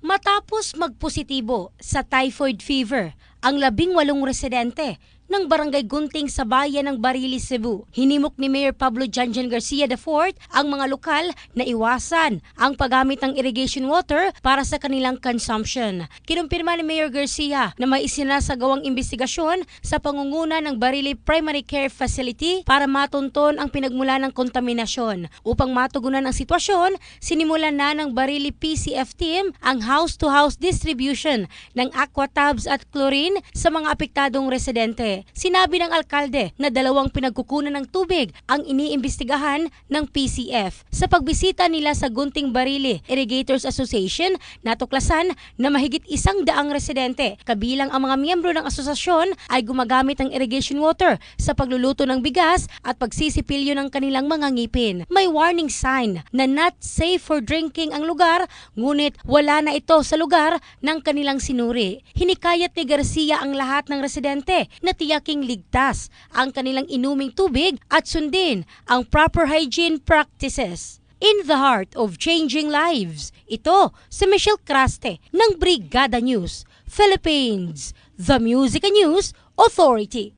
Matapos magpositibo sa typhoid fever, ang 18 residente ng Barangay Gunting sa bayan ng Barili, Cebu. Hinimok ni Mayor Pablo Janjan Garcia IV ang mga lokal na iwasan ang paggamit ng irrigation water para sa kanilang consumption. Kinumpirma ni Mayor Garcia na may isinasagawang investigasyon sa pangunguna ng Barili Primary Care Facility para matunton ang pinagmula ng kontaminasyon. Upang matugunan ang sitwasyon, sinimulan na ng Barili PCF team ang house-to-house distribution ng aqua tubs at chlorine sa mga apektadong residente. Sinabi ng alkalde na 2 pinagkukunan ng tubig ang iniimbestigahan ng PCF. Sa pagbisita nila sa Gunting Barili Irrigators Association, natuklasan na mahigit 100 residente, kabilang ang mga miyembro ng asosasyon, ay gumagamit ng irrigation water sa pagluluto ng bigas at pagsisipilyo ng kanilang mga ngipin. May warning sign na not safe for drinking ang lugar, ngunit wala na ito sa lugar ng kanilang sinuri. Hinikayat ni Garcia ang lahat ng residente na tiyaking ligtas ang kanilang inuming tubig at sundin ang proper hygiene practices. In the heart of changing lives, ito si Michelle Craste ng Brigada News, Philippines, The Music and News Authority.